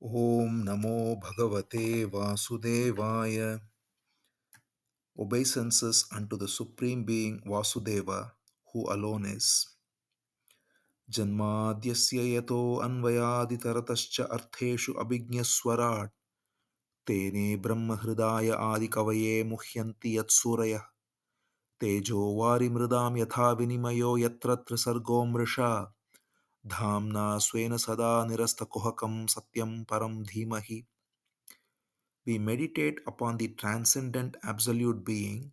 Om Namo Bhagavate Vasudevaya. Obeisances unto the Supreme Being Vasudeva, who alone is. Janmadyasya yato anvayaditaratascha artheshu abhignaswarat tene brahma hridaya adikavaye muhyanti yatsuraya tejo vari mridam yatha vinimayo yatra trisargo mrisha dhamna swena sada nirastakuhakam satyam param dhimahi. We meditate upon the transcendent absolute being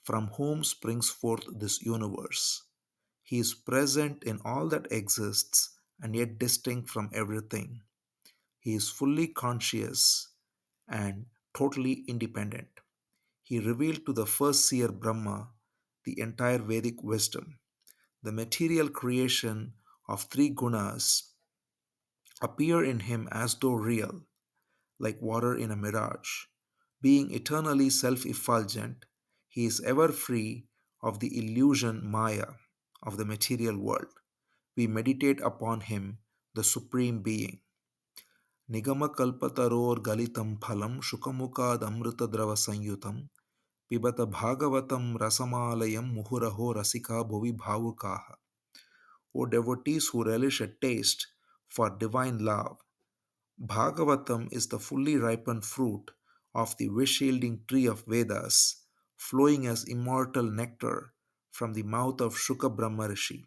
from whom springs forth this universe. He is present in all that exists and yet distinct from everything. He is fully conscious and totally independent. He revealed to the first seer Brahma the entire Vedic wisdom. The material creation of three gunas appear in him as though real, like water in a mirage. Being eternally self effulgent, he is ever free of the illusion Maya of the material world. We meditate upon him, the Supreme Being. Nigama kalpataror galitam phalam shukamukad amritadrava sanyutam pibata bhagavatam rasamalayam muhuraho rasika bhuvi bhavukaha. O devotees who relish a taste for divine love, Bhagavatam is the fully ripened fruit of the wish yielding tree of Vedas, flowing as immortal nectar from the mouth of Shuka Brahma Rishi.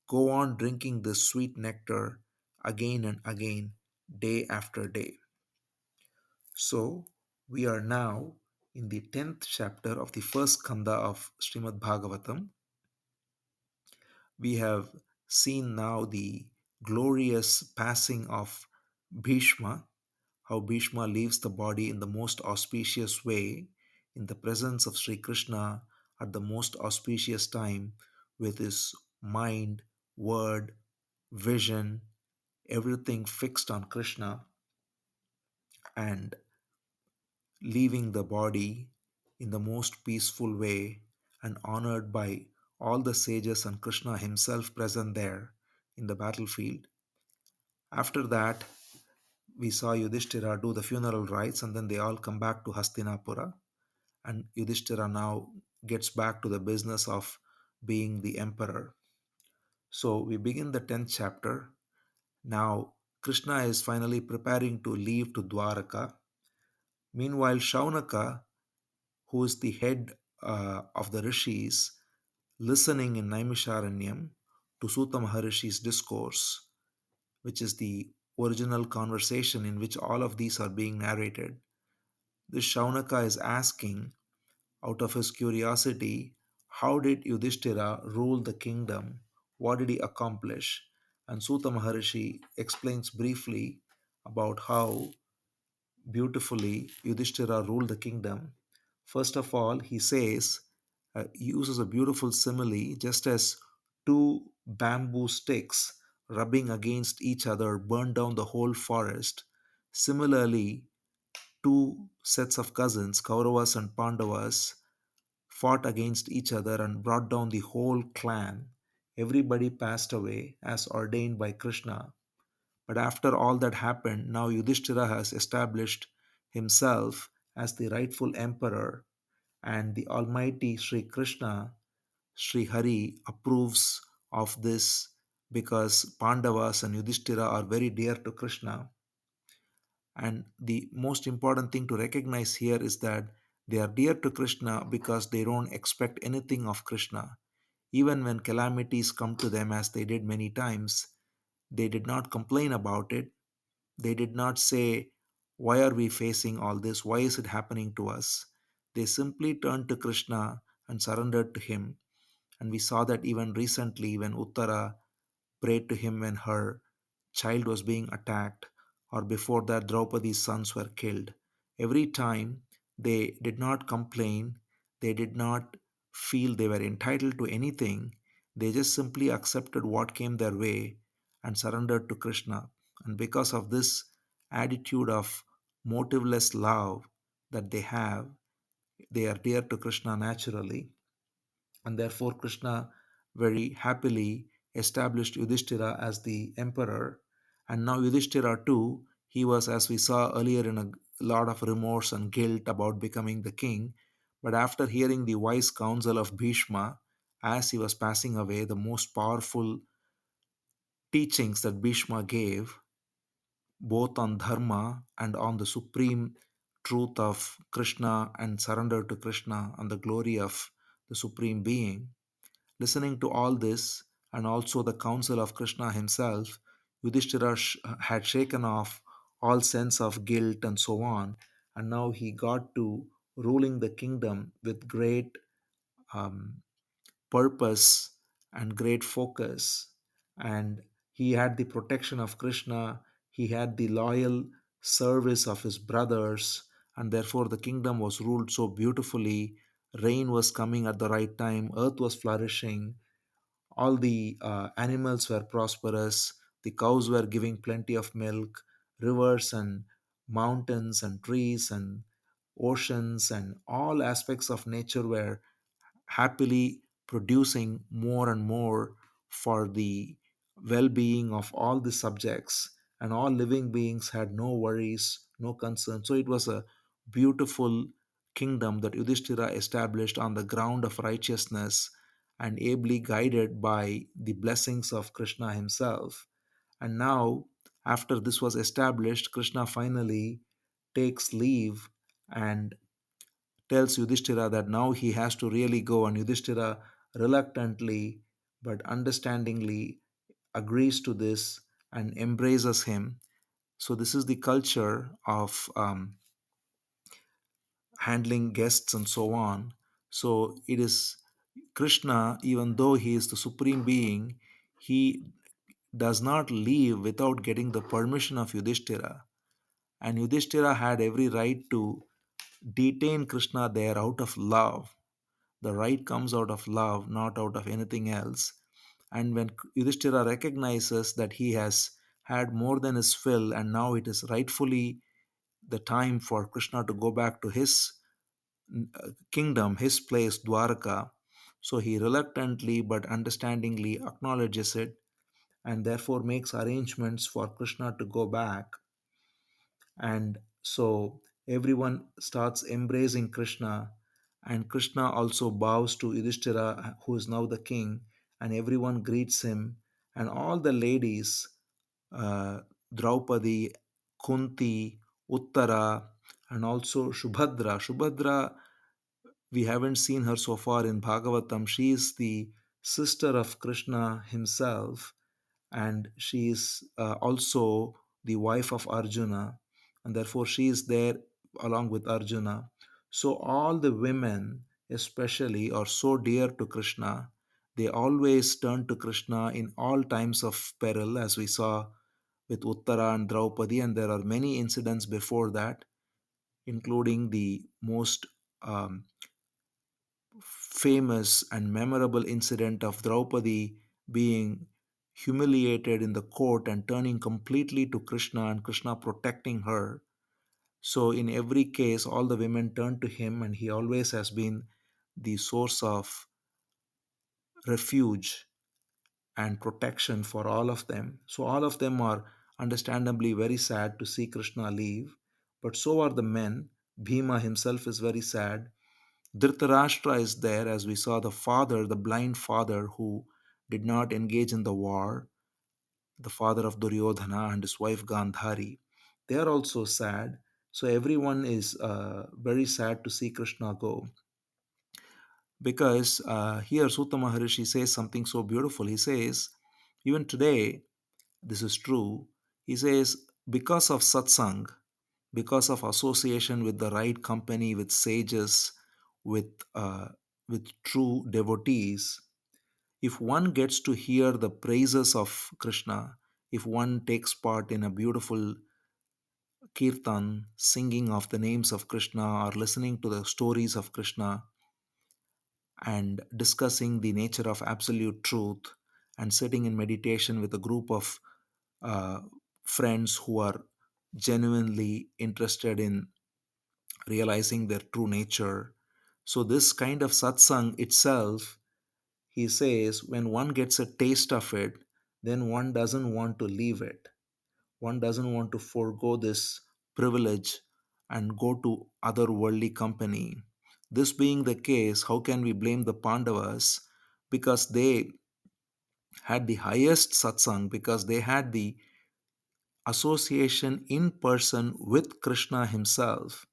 Go on drinking this sweet nectar again and again, day after day. So, we are now in the 10th chapter of the first Skandha of Srimad Bhagavatam. We have seen now the glorious passing of Bhishma, how Bhishma leaves the body in the most auspicious way in the presence of Sri Krishna at the most auspicious time with his mind, word, vision, everything fixed on Krishna and leaving the body in the most peaceful way and honored by all the sages and Krishna himself present there in the battlefield. After that, we saw Yudhisthira do the funeral rites and then they all come back to Hastinapura. And Yudhisthira now gets back to the business of being the emperor. So we begin the 10th chapter. Now Krishna is finally preparing to leave to Dwaraka. Meanwhile, Shaunaka, who is the head of the rishis, listening in Naimisharanyam to Sutta Maharishi's discourse, which is the original conversation in which all of these are being narrated. This Shaunaka is asking, out of his curiosity, how did Yudhishthira rule the kingdom? What did he accomplish? And Sutta Maharishi explains briefly about how beautifully Yudhishthira ruled the kingdom. First of all, he says, he uses a beautiful simile, just as two bamboo sticks rubbing against each other burn down the whole forest. Similarly, two sets of cousins, Kauravas and Pandavas, fought against each other and brought down the whole clan. Everybody passed away as ordained by Krishna. But after all that happened, now Yudhishthira has established himself as the rightful emperor, and the Almighty Sri Krishna, Sri Hari, approves of this because Pandavas and Yudhishthira are very dear to Krishna. And the most important thing to recognize here is that they are dear to Krishna because they don't expect anything of Krishna. Even when calamities come to them, as they did many times, they did not complain about it. They did not say, why are we facing all this? Why is it happening to us? They simply turned to Krishna and surrendered to him. And we saw that even recently when Uttara prayed to him when her child was being attacked, or before that, Draupadi's sons were killed. Every time they did not complain, they did not feel they were entitled to anything, they just simply accepted what came their way and surrendered to Krishna. And because of this attitude of motiveless love that they have, they are dear to Krishna naturally. And therefore, Krishna very happily established Yudhishthira as the emperor. And now, Yudhishthira too He was, as we saw earlier, in a lot of remorse and guilt about becoming the king. But after hearing the wise counsel of Bhishma, as he was passing away, the most powerful teachings that Bhishma gave, both on dharma and on the supreme truth of Krishna and surrender to Krishna and the glory of the supreme being. Listening to all this and also the counsel of Krishna himself, Yudhishthira had shaken off all sense of guilt and so on, and now he got to ruling the kingdom with great um, purpose and great focus. And he had the protection of Krishna, he had the loyal service of his brothers, and therefore the kingdom was ruled so beautifully. Rain was coming at the right time, earth was flourishing, all the animals were prosperous, the cows were giving plenty of milk, rivers and mountains and trees and oceans and all aspects of nature were happily producing more and more for the well being of all the subjects, and all living beings had no worries, no concerns. So it was a beautiful kingdom that Yudhishthira established on the ground of righteousness and ably guided by the blessings of Krishna himself. And now, after this was established, Krishna finally takes leave and tells Yudhishthira that now he has to really go, and Yudhishthira reluctantly but understandingly agrees to this and embraces him. So, this is the culture of handling guests and so on. So, it is Krishna, even though he is the supreme being, he does not leave without getting the permission of Yudhishthira. And Yudhishthira had every right to detain Krishna there out of love. The right comes out of love, not out of anything else. And when Yudhishthira recognizes that he has had more than his fill, and now it is rightfully the time for Krishna to go back to his kingdom, his place, Dwaraka, so he reluctantly but understandingly acknowledges it and therefore makes arrangements for Krishna to go back. And so everyone starts embracing Krishna, and Krishna also bows to Yudhishthira, who is now the king, and everyone greets him. And all the ladies, uh, Draupadi, Kunti, Uttara, and also Shubhadra. Shubhadra, we haven't seen her so far in Bhagavatam. She is the sister of Krishna himself, and she is also the wife of Arjuna, and therefore she is there along with Arjuna. So all the women especially are so dear to Krishna. They always turn to Krishna in all times of peril, as we saw with Uttara and Draupadi, and there are many incidents before that, including the most um, famous and memorable incident of Draupadi being humiliated in the court and turning completely to Krishna, and Krishna protecting her. So, in every case, all the women turn to him, and he always has been the source of refuge and protection for all of them. So, all of them are understandably very sad to see Krishna leave, but so are the men. Bhima himself is very sad. Dhritarashtra is there, as we saw the father, the blind father who did not engage in the war, the father of Duryodhana and his wife Gandhari. They are also sad. So everyone is very sad to see Krishna go. Because here Sutta Maharishi says something so beautiful. He says, even today, this is true. He says, because of satsang, because of association with the right company, with sages, with uh, with true devotees, if one gets to hear the praises of Krishna, if one takes part in a beautiful kirtan, singing of the names of Krishna or listening to the stories of Krishna and discussing the nature of absolute truth and sitting in meditation with a group of uh, friends who are genuinely interested in realizing their true nature. So, this kind of satsang itself, he says, when one gets a taste of it, then one doesn't want to leave it. one doesn't want to forego this privilege and go to other worldly company. This being the case, how can we blame the Pandavas? Because they had the highest satsang, because they had the association in person with Krishna himself,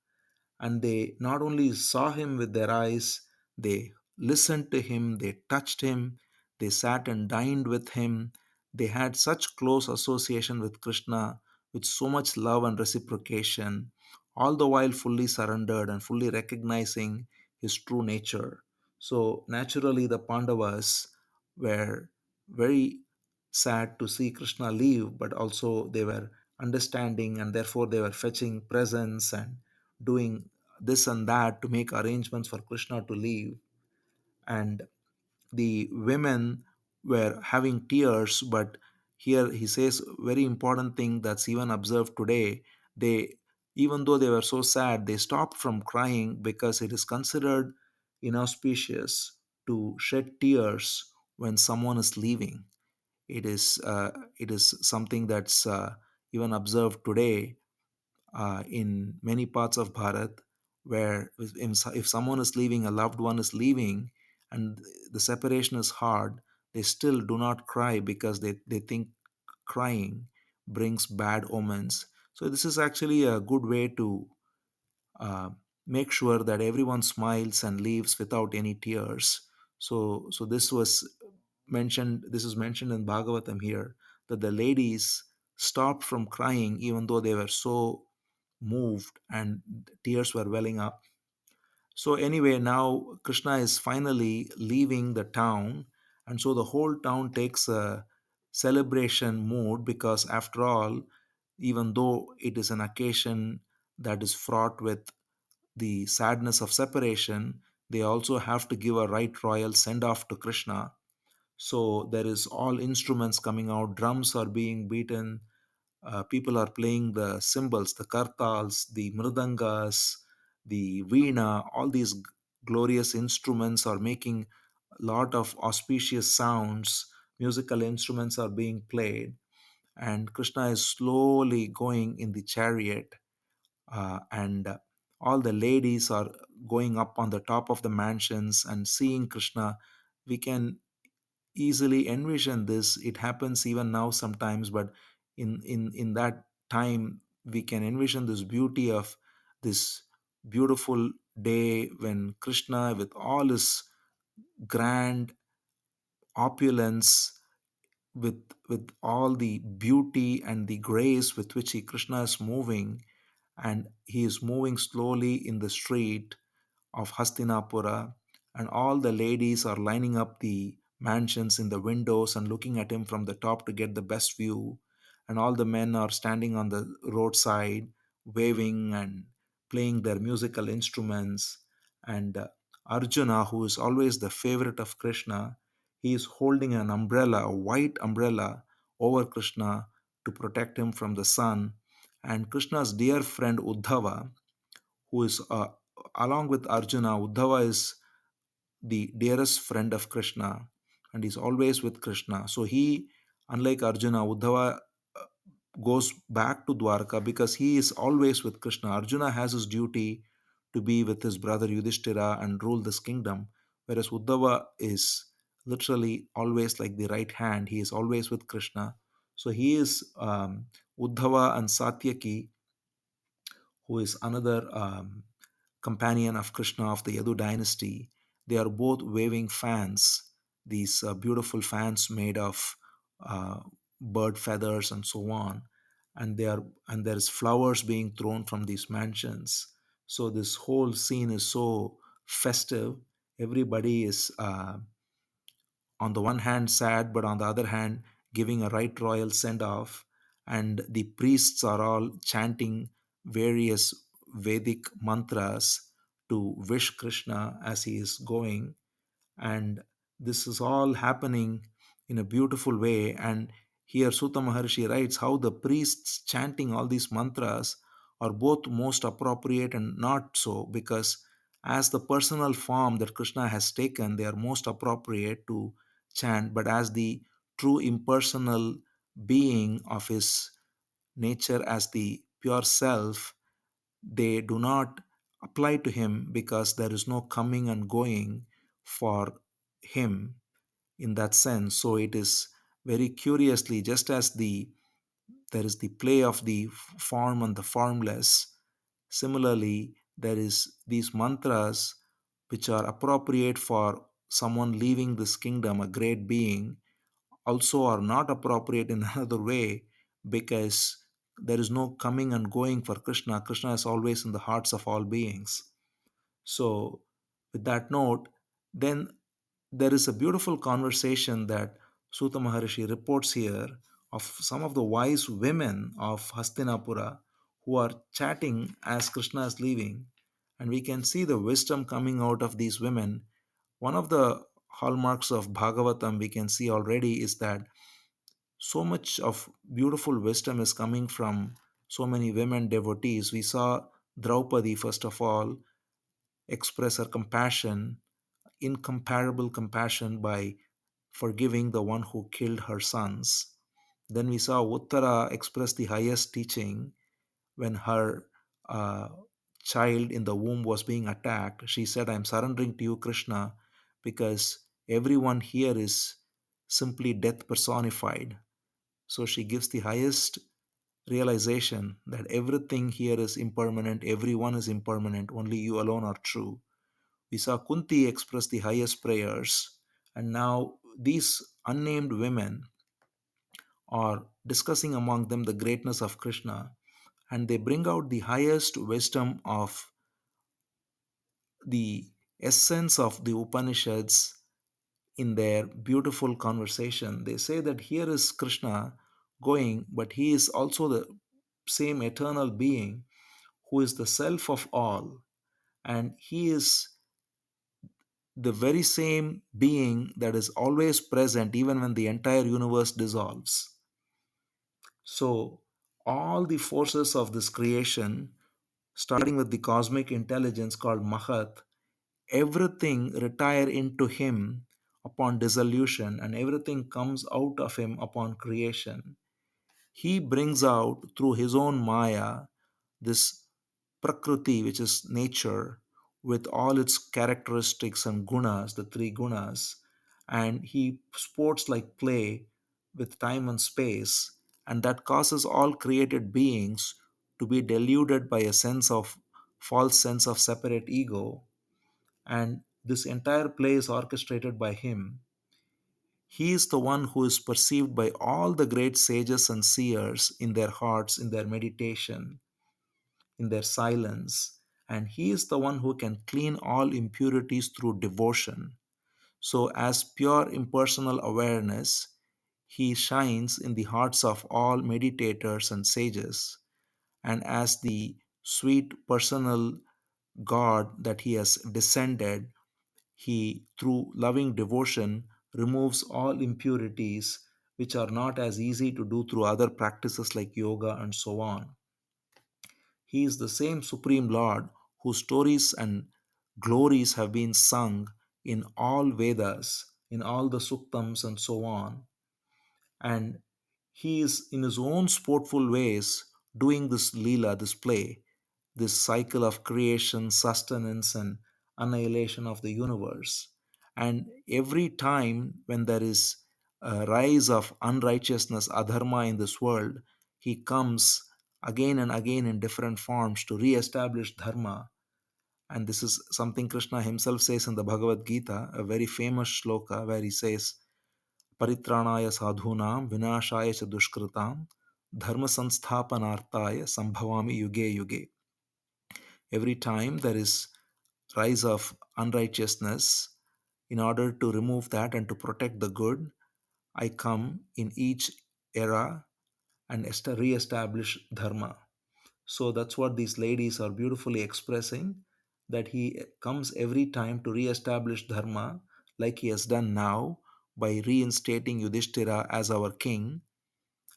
and they not only saw him with their eyes, they listened to him, they touched him, they sat and dined with him. They had such close association with Krishna, with so much love and reciprocation, all the while fully surrendered and fully recognizing his true nature. So naturally the Pandavas were very sad to see Krishna leave, but also they were understanding, and therefore they were fetching presents and doing this and that to make arrangements for Krishna to leave. And the women were having tears, but here he says very important thing that's even observed today. They, even though they were so sad, they stopped from crying, because it is considered inauspicious to shed tears when someone is leaving. It is something that's even observed today in many parts of Bharat, where if someone is leaving, a loved one is leaving, and the separation is hard, they still do not cry, because they think crying brings bad omens. So this is actually a good way to uh, make sure that everyone smiles and leaves without any tears. So this was mentioned. This is mentioned in Bhagavatam here, that the ladies stopped from crying even though they were so moved and tears were welling up. So anyway, now Krishna is finally leaving the town, and so the whole town takes a celebration mood, because after all, even though it is an occasion that is fraught with the sadness of separation, they also have to give a right royal send off to Krishna. So there is all instruments coming out, drums are being beaten, people are playing the cymbals, the kartals, the mridangas, the veena, all these glorious instruments are making a lot of auspicious sounds. Musical instruments are being played, and Krishna is slowly going in the chariot, and all the ladies are going up on the top of the mansions and seeing Krishna. We can easily envision this. It happens even now sometimes, but in that time we can envision this beauty of this beautiful day when Krishna, with all his grand opulence, with all the beauty and the grace with which Krishna is moving, and he is moving slowly in the street of Hastinapura, and all the ladies are lining up the mansions in the windows and looking at him from the top to get the best view. And all the men are standing on the roadside, waving and playing their musical instruments. And Arjuna, who is always the favorite of Krishna, he is holding an umbrella, a white umbrella, over Krishna to protect him from the sun. And Krishna's dear friend Uddhava, who is along with Arjuna, Uddhava is the dearest friend of Krishna, and he's always with Krishna. So he, unlike Arjuna, Uddhava goes back to Dwaraka because he is always with Krishna. Arjuna has his duty to be with his brother Yudhisthira and rule this kingdom, whereas Uddhava is literally always like the right hand. He is always with Krishna. So he is Uddhava and Satyaki, who is another companion of Krishna of the Yadu dynasty. They are both waving fans, these beautiful fans made of uh, bird feathers and so on, and there is flowers being thrown from these mansions. So this whole scene is so festive. Everybody is on the one hand sad, but on the other hand giving a right royal send off. And the priests are all chanting various Vedic mantras to wish Krishna as he is going. And this is all happening in a beautiful way. And here Sutta Maharshi writes how the priests chanting all these mantras are both most appropriate and not so, because as the personal form that Krishna has taken, they are most appropriate to chant, but as the true impersonal being of his nature as the pure self, they do not apply to him because there is no coming and going for him in that sense. So it is very curiously, just as there is the play of the form and the formless, similarly there is these mantras which are appropriate for someone leaving this kingdom, a great being, also are not appropriate in another way, because there is no coming and going for Krishna. Krishna is always in the hearts of all beings. So, with that note, then there is a beautiful conversation that Suta Maharishi reports here of some of the wise women of Hastinapura who are chatting as Krishna is leaving. And we can see the wisdom coming out of these women. One of the hallmarks of Bhagavatam we can see already is that so much of beautiful wisdom is coming from so many women devotees. We saw Draupadi, first of all, express her compassion, incomparable compassion, by forgiving the one who killed her sons. Then we saw Uttara express the highest teaching when her uh, child in the womb was being attacked. She said, I'm surrendering to you, Krishna, because everyone here is simply death personified. So she gives the highest realization that everything here is impermanent, everyone is impermanent, only you alone are true. We saw Kunti express the highest prayers, and now these unnamed women are discussing among them the greatness of Krishna, and they bring out the highest wisdom of the essence of the Upanishads in their beautiful conversation. They say that here is Krishna going, but he is also the same eternal being who is the self of all, and he is the very same being that is always present even when the entire universe dissolves. So, all the forces of this creation, starting with the cosmic intelligence called Mahat, everything retire into him upon dissolution, and everything comes out of him upon creation. He brings out through his own Maya this Prakriti, which is nature, with all its characteristics and gunas, the three gunas, and he sports like play with time and space, and that causes all created beings to be deluded by a false sense of separate ego, and this entire play is orchestrated by him. He is the one who is perceived by all the great sages and seers in their hearts, in their meditation, in their silence, and he is the one who can clean all impurities through devotion. So, as pure impersonal awareness, he shines in the hearts of all meditators and sages, and as the sweet personal God that he has descended, he, through loving devotion, removes all impurities which are not as easy to do through other practices like yoga and so on. He is the same Supreme Lord whose stories and glories have been sung in all Vedas, in all the Suktams and so on. And he is, in his own sportful ways, doing this Leela, this play, this cycle of creation, sustenance, and annihilation of the universe. And every time when there is a rise of unrighteousness, adharma in this world, he comes again and again in different forms to re-establish dharma. And this is something Krishna himself says in the Bhagavad Gita, a very famous shloka where he says, Paritranaya sadhunam vinashaya cha dushkritam dharma sansthapanartaya sambhavami yuge yuge. Every time there is rise of unrighteousness, in order to remove that and to protect the good, I come in each era and re-establish dharma. So that's what these ladies are beautifully expressing, that he comes every time to re-establish dharma, like he has done now by reinstating Yudhisthira as our king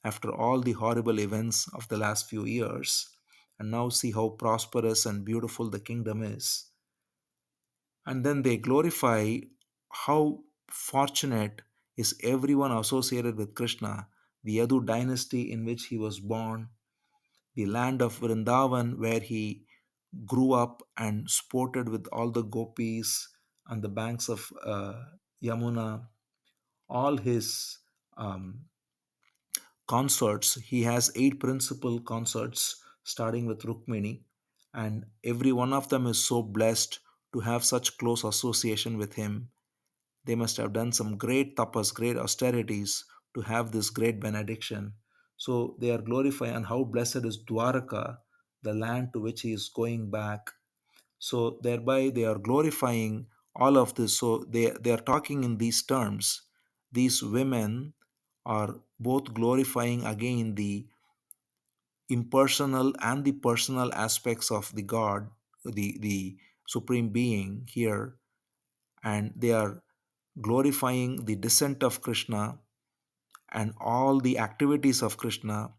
after all the horrible events of the last few years. And now see how prosperous and beautiful the kingdom is. And then they glorify how fortunate is everyone associated with Krishna, the Yadu dynasty in which he was born, the land of Vrindavan, where he grew up and sported with all the gopis on the banks of Yamuna. All his um, concerts, he has eight principal concerts starting with Rukmini, and every one of them is so blessed to have such close association with him. They must have done some great tapas, great austerities to have this great benediction. So they are glorifying, and how blessed is Dwaraka, the land to which he is going back. So thereby they are glorifying all of this. So they are talking in these terms. These women are both glorifying again the impersonal and the personal aspects of the God, the supreme being here, and they are glorifying the descent of Krishna and all the activities of Krishna,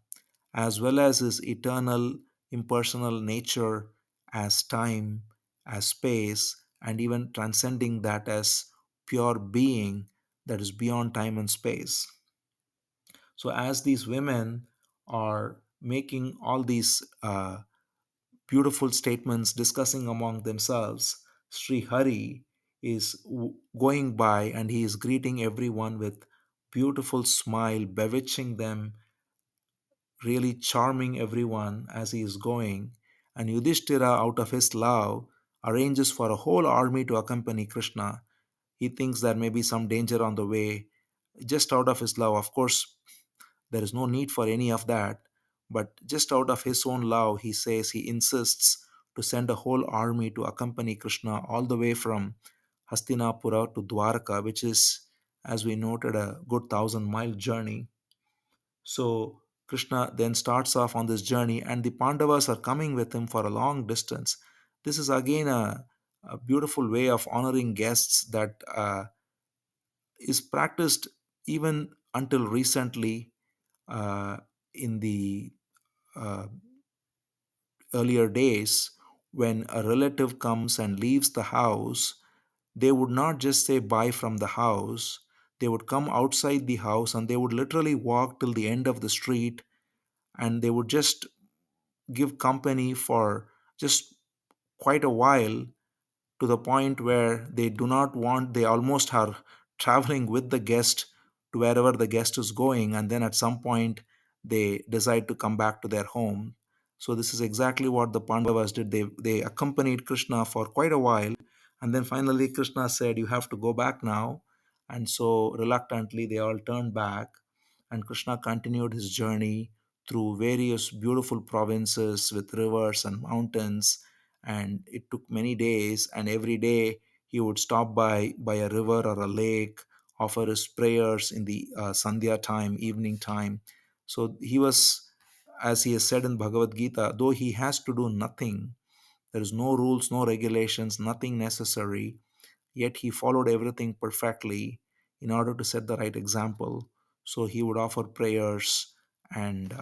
as well as his eternal impersonal nature as time, as space, and even transcending that as pure being that is beyond time and space. So, as these women are making all these beautiful statements discussing among themselves, Sri Hari is going by and he is greeting everyone with beautiful smile, bewitching them, really charming everyone as he is going. And Yudhisthira, out of his love, arranges for a whole army to accompany Krishna. He thinks there may be some danger on the way, just out of his love. Of course, there is no need for any of that. But just out of his own love, he says, he insists to send a whole army to accompany Krishna all the way from Hastinapura to Dwaraka, which is, as we noted, a good 1,000-mile journey. So Krishna then starts off on this journey, and the Pandavas are coming with him for a long distance. This is again a beautiful way of honoring guests that is practiced even until recently uh, in the uh, earlier days. When a relative comes and leaves the house, they would not just say bye from the house. They would come outside the house and they would literally walk till the end of the street, and they would just give company for just quite a while, to the point where they do not want, they almost are traveling with the guest to wherever the guest is going, and then at some point they decide to come back to their home. So this is exactly what the Pandavas did. They accompanied Krishna for quite a while, and then finally Krishna said, you have to go back now. And so reluctantly they all turned back, and Krishna continued his journey through various beautiful provinces with rivers and mountains. And it took many days, and every day he would stop by a river or a lake, offer his prayers in the sandhya time, evening time. So he was, as he has said in Bhagavad Gita, though he has to do nothing, there is no rules, no regulations, nothing necessary, yet he followed everything perfectly in order to set the right example. So he would offer prayers, and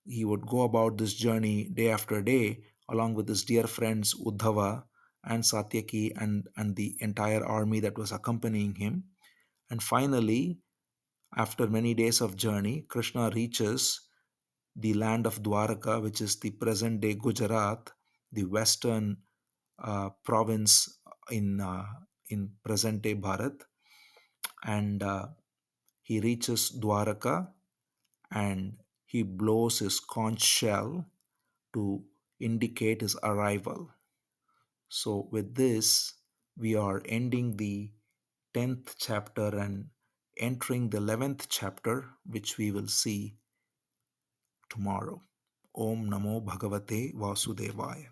he would go about this journey day after day along with his dear friends Uddhava and Satyaki, and the entire army that was accompanying him. And finally, after many days of journey, Krishna reaches the land of Dwaraka, which is the present day Gujarat, the western province in present day Bharat. And he reaches Dwaraka, and he blows his conch shell to indicate his arrival. So, with this, we are ending the 10th chapter and entering the 11th chapter, which we will see tomorrow. Om Namo Bhagavate Vasudevaya.